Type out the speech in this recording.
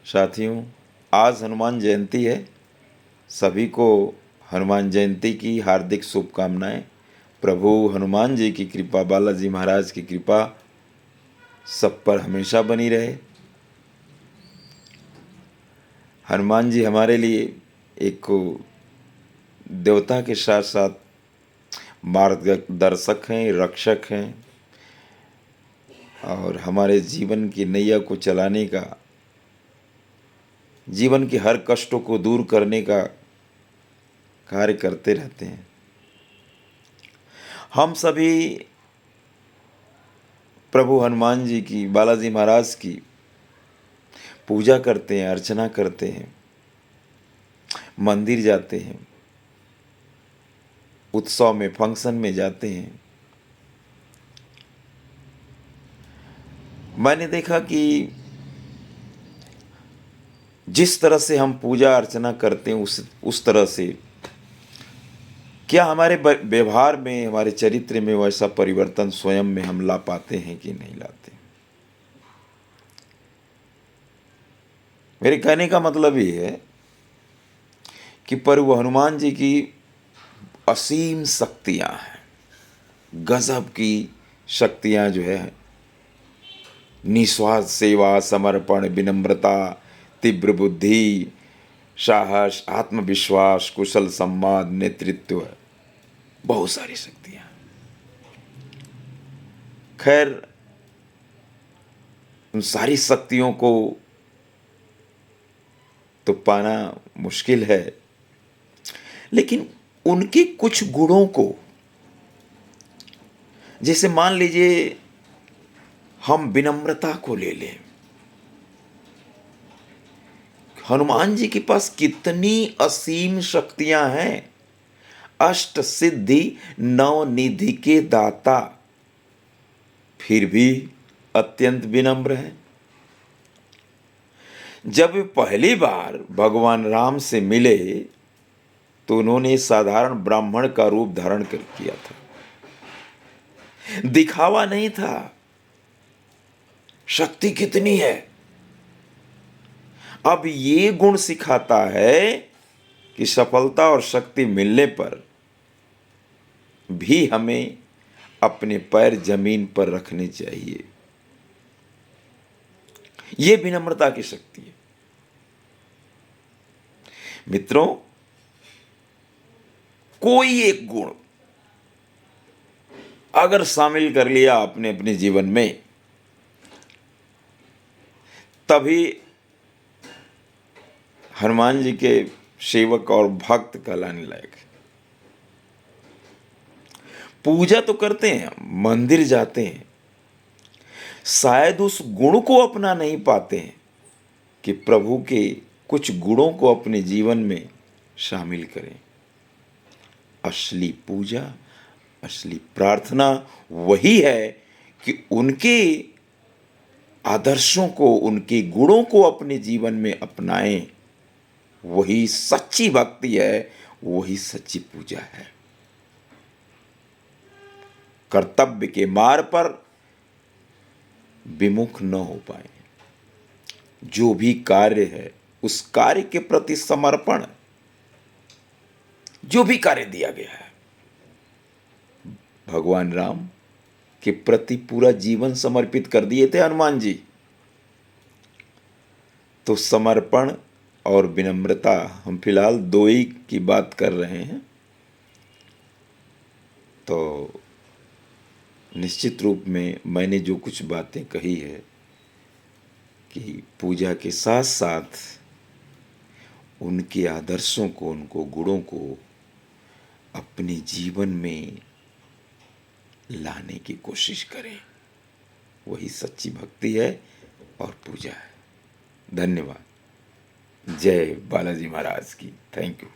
साथियों, आज हनुमान जयंती है। सभी को हनुमान जयंती की हार्दिक शुभकामनाएं। प्रभु हनुमान जी की कृपा, बालाजी महाराज की कृपा सब पर हमेशा बनी रहे। हनुमान जी हमारे लिए एक देवता के साथ साथ मार्गदर्शक हैं, रक्षक हैं और हमारे जीवन की नैया को चलाने का, जीवन के हर कष्टों को दूर करने का कार्य करते रहते हैं। हम सभी प्रभु हनुमान जी की, बालाजी महाराज की पूजा करते हैं, अर्चना करते हैं, मंदिर जाते हैं, उत्सव में, फंक्शन में जाते हैं। मैंने देखा कि जिस तरह से हम पूजा अर्चना करते हैं उस तरह से क्या हमारे व्यवहार में, हमारे चरित्र में वैसा परिवर्तन स्वयं में हम ला पाते हैं कि नहीं लाते। मेरे कहने का मतलब ये है कि प्रभु हनुमान जी की असीम शक्तियां हैं, गजब की शक्तियां जो है, निस्वार्थ सेवा, समर्पण, विनम्रता, तीव्र बुद्धि, साहस, आत्मविश्वास, कुशल संवाद, नेतृत्व, बहुत सारी शक्तियां। खैर, उन सारी शक्तियों को तो पाना मुश्किल है, लेकिन उनके कुछ गुणों को, जैसे मान लीजिए हम विनम्रता को ले लें। हनुमान जी के पास कितनी असीम शक्तियां हैं। अष्ट सिद्धि नौ निधि के दाता, फिर भी अत्यंत विनम्र है। जब वे पहली बार भगवान राम से मिले तो उन्होंने साधारण ब्राह्मण का रूप धारण कर किया था। दिखावा नहीं था। शक्ति कितनी है। अब ये गुण सिखाता है कि सफलता और शक्ति मिलने पर भी हमें अपने पैर जमीन पर रखने चाहिए। यह विनम्रता की शक्ति है। मित्रों, कोई एक गुण अगर शामिल कर लिया आपने अपने जीवन में, तभी हनुमान जी के सेवक और भक्त कहलाने लायक है। पूजा तो करते हैं, मंदिर जाते हैं, शायद उस गुण को अपना नहीं पाते हैं कि प्रभु के कुछ गुणों को अपने जीवन में शामिल करें। असली पूजा, असली प्रार्थना वही है कि उनके आदर्शों को, उनके गुणों को अपने जीवन में अपनाएं। वही सच्ची भक्ति है, वही सच्ची पूजा है। कर्तव्य के मार्ग पर विमुख न हो पाए। जो भी कार्य है उस कार्य के प्रति समर्पण, जो भी कार्य दिया गया है, भगवान राम के प्रति पूरा जीवन समर्पित कर दिए थे हनुमान जी। तो समर्पण और विनम्रता, हम फिलहाल दो ही की बात कर रहे हैं। तो निश्चित रूप में मैंने जो कुछ बातें कही है कि पूजा के साथ साथ उनके आदर्शों को, उनको गुणों को अपने जीवन में लाने की कोशिश करें। वही सच्ची भक्ति है और पूजा है। धन्यवाद। जय बालाजी महाराज की। Thank you.